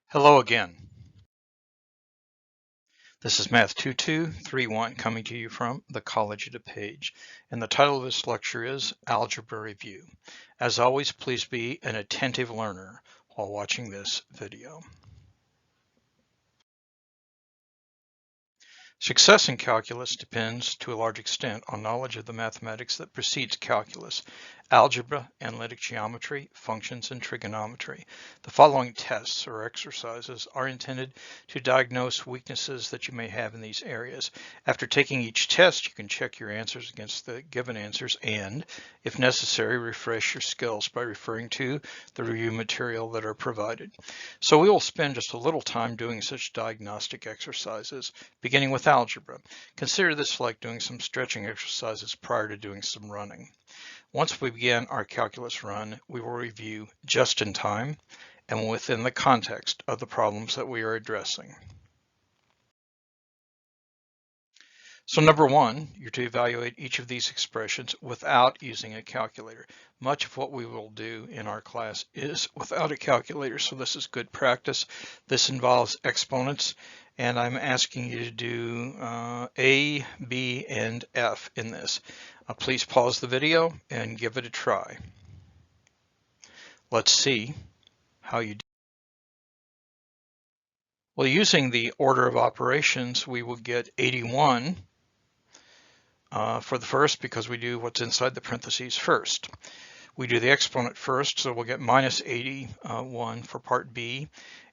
Hello again. This is Math 2231 coming to you from the College at a Page, and the title of this lecture is Algebra Review. As always, please be an attentive learner while watching this video. Success in calculus depends to a large extent on knowledge of the mathematics that precedes calculus: algebra, analytic geometry, functions, and trigonometry. The following tests or exercises are intended to diagnose weaknesses that you may have in these areas. After taking each test, you can check your answers against the given answers and, if necessary, refresh your skills by referring to the review material that are provided. So we will spend just a little time doing such diagnostic exercises, beginning with algebra. Consider this like doing some stretching exercises prior to doing some running. Once we begin our calculus run, we will review just in time and within the context of the problems that we are addressing. So number one, you're to evaluate each of these expressions without using a calculator. Much of what we will do in our class is without a calculator, so this is good practice. This involves exponents, and I'm asking you to do A, B, and F in this. Please pause the video and give it a try. Let's see how you do. Well, using the order of operations, we will get 81 for the first because we do what's inside the parentheses first. We do the exponent first, so we'll get minus 81 for part B.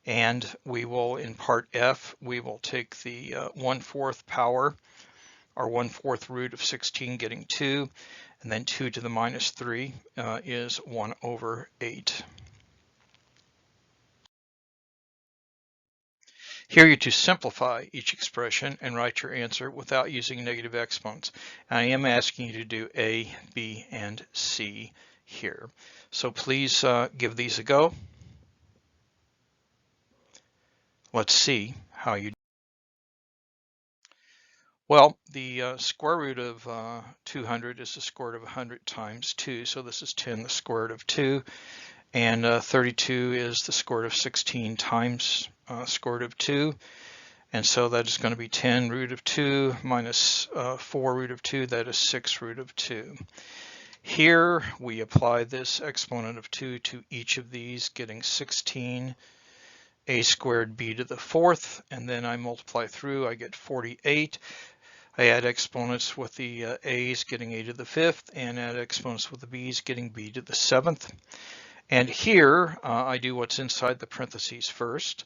And we will, in part F, we will take the 1/4 power, or 1/4 root of 16, getting 2, and then 2 to the minus 3 is 1/8. Here you're to simplify each expression and write your answer without using negative exponents. I am asking you to do A, B, and C here. So please give these a go. Let's see how you do. Well, the square root of 200 is the square root of 100 times 2, so this is 10 the square root of 2, and 32 is the square root of 16 times square root of 2, and so that is going to be 10 root of 2 minus 4 root of 2, that is 6 root of 2. Here we apply this exponent of 2 to each of these, getting 16 a squared b to the 4th, and then I multiply through, I get 48. I add exponents with the a's, getting a to the 5th, and add exponents with the b's, getting b to the 7th. And here I do what's inside the parentheses first.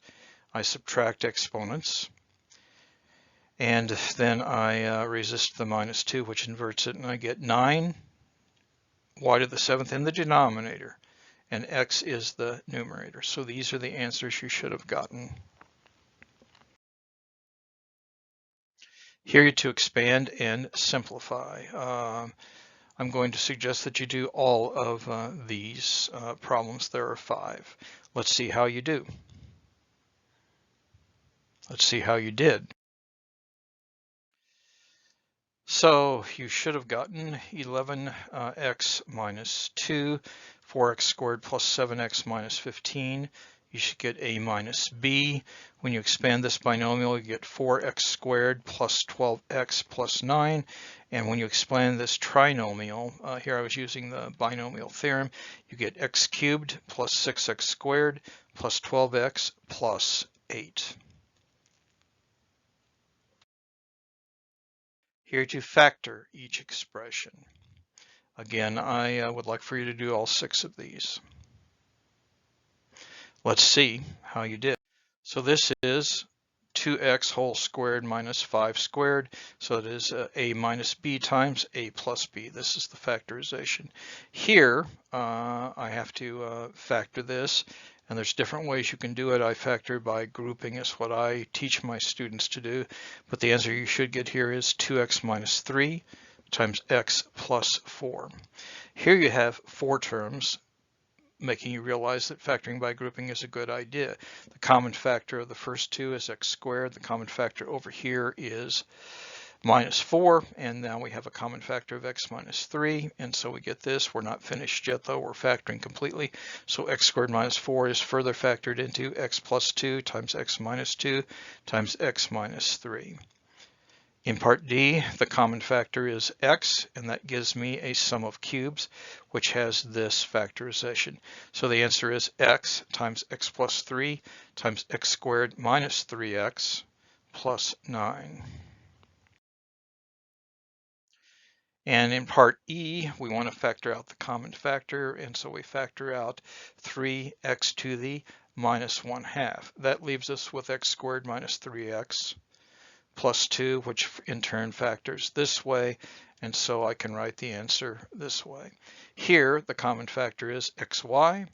I subtract exponents, and then I resist the minus 2, which inverts it, and I get 9 y to the 7th in the denominator, and x is the numerator. So these are the answers you should have gotten. Here you're to expand and simplify. I'm going to suggest that you do all of these problems. There are 5. Let's see how you do. Let's see how you did. So you should have gotten 11x minus 2, 4x squared plus 7x minus 15. You should get a minus b. When you expand this binomial, you get 4x squared plus 12x plus 9. And when you expand this trinomial, here I was using the binomial theorem, you get x cubed plus 6x squared plus 12x plus 8. Here to factor each expression. Again, I would like for you to do all 6 of these. Let's see how you did. So this is 2x whole squared minus 5 squared. So it is a minus b times a plus b. This is the factorization. Here, I have to factor this. And there's different ways you can do it. I factor by grouping is what I teach my students to do. But the answer you should get here is 2x minus 3 times x plus 4. Here you have 4 terms, making you realize that factoring by grouping is a good idea. The common factor of the first 2 is x squared. The common factor over here is minus 4, and now we have a common factor of x minus 3, and so we get this. We're not finished yet though, we're factoring completely. So x squared minus 4 is further factored into x plus 2 times x minus 2 times x minus 3. In part D, the common factor is x, and that gives me a sum of cubes, which has this factorization. So the answer is x times x plus 3 times x squared minus 3x plus 9. And in part E, we want to factor out the common factor, and so we factor out 3x to the minus 1/2. That leaves us with x squared minus 3x plus 2, which in turn factors this way, and so I can write the answer this way. Here, the common factor is xy,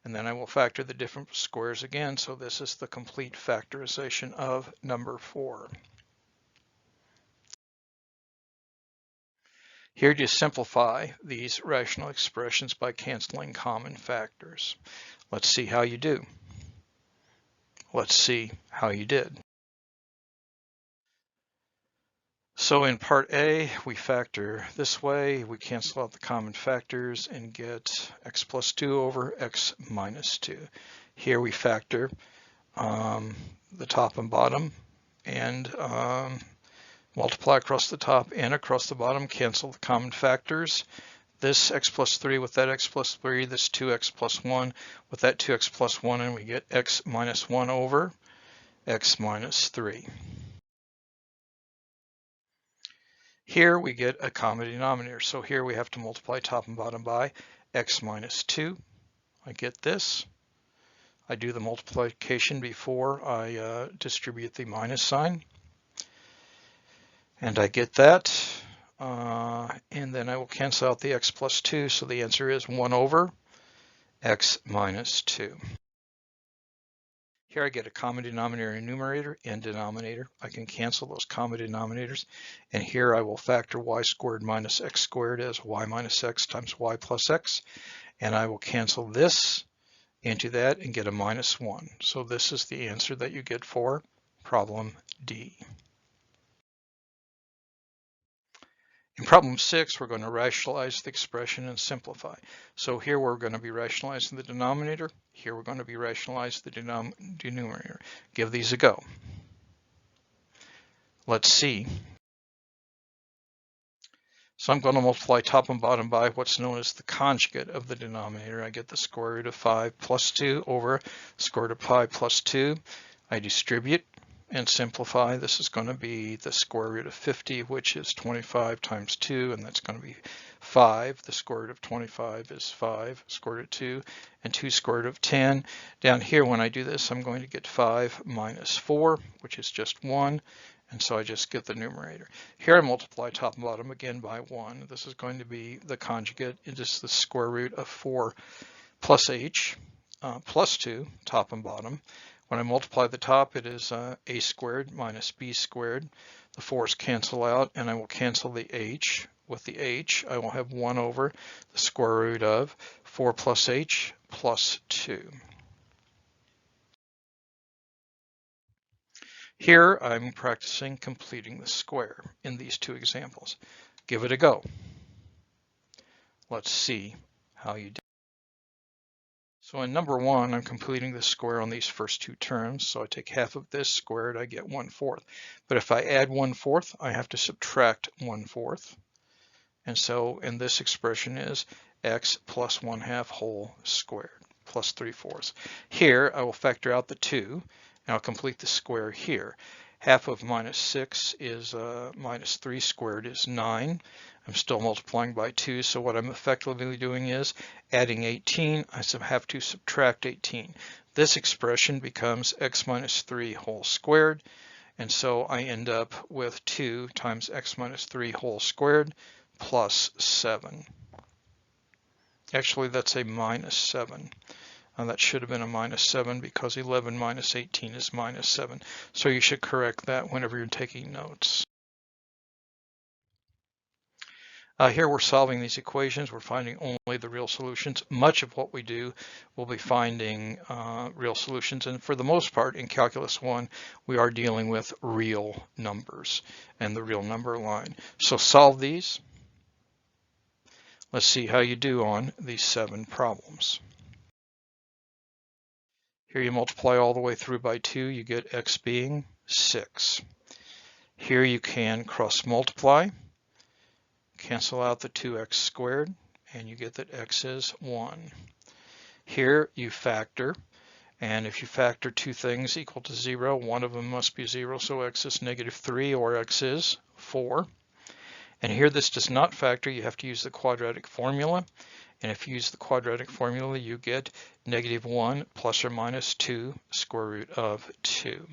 and then I will factor the different squares again, so this is the complete factorization of number 4. Here you simplify these rational expressions by canceling common factors. Let's see how you do. Let's see how you did. So in part A, we factor this way. We cancel out the common factors and get x plus 2 over x minus 2. Here we factor the top and bottom and multiply across the top and across the bottom, cancel the common factors. This x plus 3 with that x plus 3, this 2x plus 1 with that 2x plus 1, and we get x minus 1 over x minus 3. Here we get a common denominator. So here we have to multiply top and bottom by x minus 2. I get this. I do the multiplication before I distribute the minus sign. And I get that. And then I will cancel out the x plus 2. So the answer is 1 over x minus 2. Here I get a common denominator and numerator and denominator. I can cancel those common denominators. And here I will factor y squared minus x squared as y minus x times y plus x. And I will cancel this into that and get a minus 1. So this is the answer that you get for problem D. In problem 6, we're going to rationalize the expression and simplify. So here we're going to be rationalizing the denominator. Here we're going to be rationalizing the denominator. Give these a go. Let's see. So I'm going to multiply top and bottom by what's known as the conjugate of the denominator. I get the square root of 5 plus 2 over square root of pi plus 2. I distribute and simplify. This is going to be the square root of 50, which is 25 times 2, and that's going to be 5. The square root of 25 is 5, square root of 2, and 2 square root of 10. Down here, when I do this, I'm going to get 5 minus 4, which is just 1, and so I just get the numerator. Here I multiply top and bottom again by 1. This is going to be the conjugate. It is the square root of 4 plus h plus 2, top and bottom. When I multiply the top, it is a squared minus b squared. The 4's cancel out, and I will cancel the h. With the h, I will have 1 over the square root of 4 plus h plus 2. Here, I'm practicing completing the square in these two examples. Give it a go. Let's see how you do. So in number 1, I'm completing the square on these first two terms. So I take half of this squared, I get 1/4. But if I add 1/4, I have to subtract 1/4. And so in this expression is x plus 1/2 whole squared plus 3/4. Here I will factor out the 2, and I'll complete the square here. Half of minus 6 is minus 3 squared is 9. I'm still multiplying by 2, so what I'm effectively doing is adding 18. I have to subtract 18. This expression becomes x minus 3 whole squared, and so I end up with 2 times x minus 3 whole squared plus 7. Actually, that's a minus 7. That should have been a minus 7 because 11 minus 18 is minus 7. So you should correct that whenever you're taking notes. Here we're solving these equations. We're finding only the real solutions. Much of what we do will be finding real solutions. And for the most part, in Calculus 1, we are dealing with real numbers and the real number line. So solve these. Let's see how you do on these 7 problems. Here you multiply all the way through by 2. You get x being 6. Here you can cross multiply. Cancel out the 2x squared, and you get that x is 1. Here you factor, and if you factor 2 things equal to 0, one of them must be 0, so x is -3 or x is 4. And here this does not factor, you have to use the quadratic formula, and if you use the quadratic formula, you get -1 plus or minus 2 square root of 2.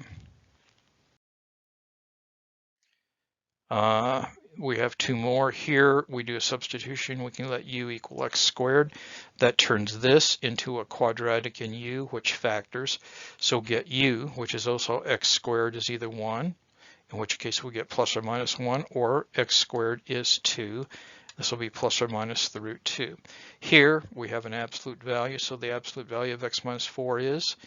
We have 2 more. Here we do a substitution. We can let u equal x squared. That turns this into a quadratic in u, which factors. So get u, which is also x squared, is either 1, in which case we get plus or minus 1, or x squared is 2. This will be plus or minus the root 2. Here we have an absolute value, so the absolute value of x minus 4 is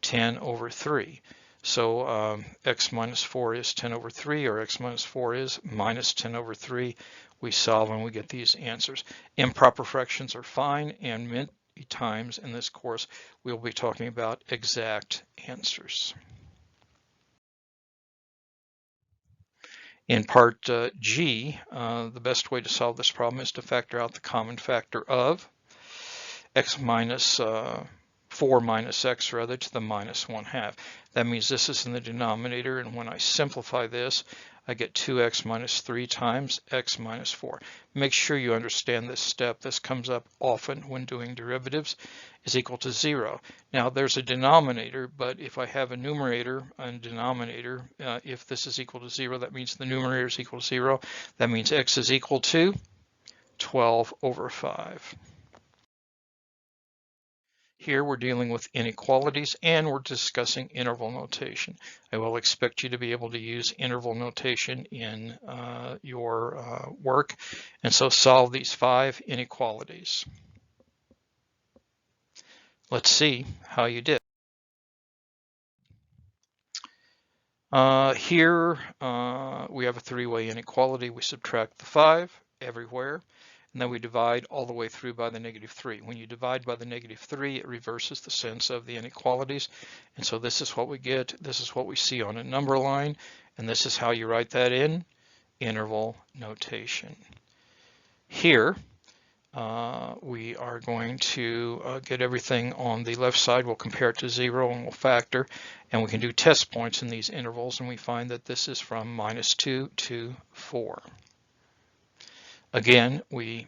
10 over 3. So x minus 4 is 10 over 3, or x minus 4 is minus 10 over 3. We solve and we get these answers. Improper fractions are fine, and many times in this course we'll be talking about exact answers. In part G, the best way to solve this problem is to factor out the common factor of x minus 4 minus x rather to the minus 1/2. That means this is in the denominator, and when I simplify this, I get 2x minus 3 times x minus 4. Make sure you understand this step. This comes up often when doing derivatives, is equal to 0. Now there's a denominator, but if I have a numerator and denominator, if this is equal to 0, that means the numerator is equal to 0. That means x is equal to 12 over 5. Here we're dealing with inequalities and we're discussing interval notation. I will expect you to be able to use interval notation in your work, and so solve these 5 inequalities. Let's see how you did. Here we have a 3-way inequality. We subtract the 5 everywhere, and then we divide all the way through by the -3. When you divide by the -3, it reverses the sense of the inequalities, and so this is what we get. This is what we see on a number line, and this is how you write that in interval notation. Here we are going to get everything on the left side. We'll compare it to 0 and we'll factor, and we can do test points in these intervals, and we find that this is from -2 to 4. Again, we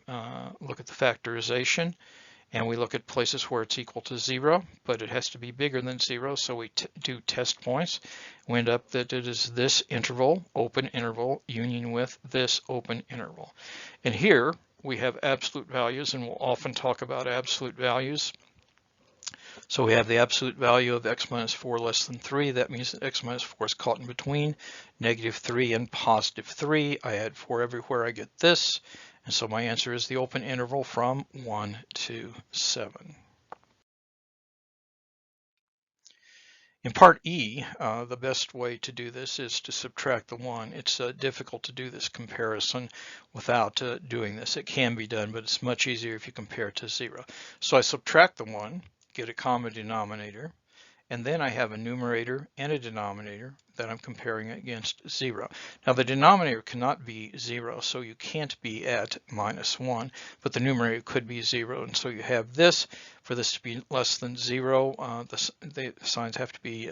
look at the factorization, and we look at places where it's equal to 0, but it has to be bigger than 0, so we do test points. We end up that it is this interval, open interval, union with this open interval. And here we have absolute values, and we'll often talk about absolute values. So we have the absolute value of x minus 4 less than 3. That means that x minus 4 is caught in between -3 and +3. I add 4 everywhere, I get this. And so my answer is the open interval from 1 to 7. In part E, the best way to do this is to subtract the 1. It's difficult to do this comparison without doing this. It can be done, but it's much easier if you compare it to 0. So I subtract the 1, get a common denominator, and then I have a numerator and a denominator that I'm comparing against 0. Now the denominator cannot be 0, so you can't be at -1, but the numerator could be 0, and so you have this. For this to be less than 0, the signs have to be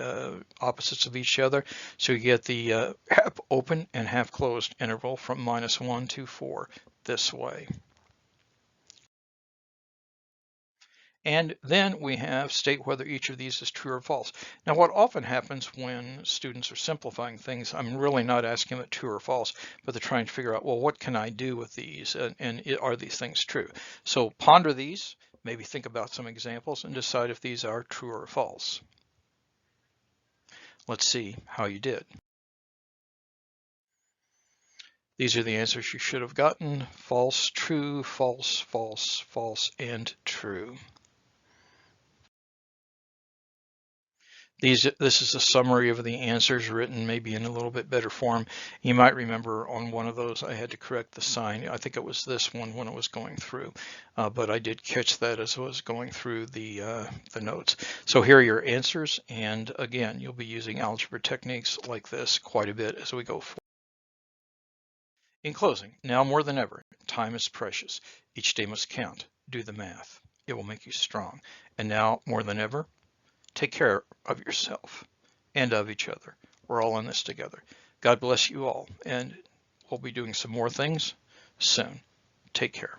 opposites of each other, so you get the half open and half closed interval from -1 to 4 this way. And then we have state whether each of these is true or false. Now what often happens when students are simplifying things, I'm really not asking them true or false, but they're trying to figure out, well, what can I do with these, and are these things true? So ponder these, maybe think about some examples, and decide if these are true or false. Let's see how you did. These are the answers you should have gotten: false, true, false, false, false, and true. This is a summary of the answers written maybe in a little bit better form. You might remember on one of those I had to correct the sign. I think it was this one when it was going through, but I did catch that as I was going through the notes. So here are your answers, and again, you'll be using algebra techniques like this quite a bit as we go forward. In closing, now more than ever, time is precious. Each day must count. Do the math. It will make you strong. And now more than ever, take care of yourself and of each other. We're all in this together. God bless you all, and we'll be doing some more things soon. Take care.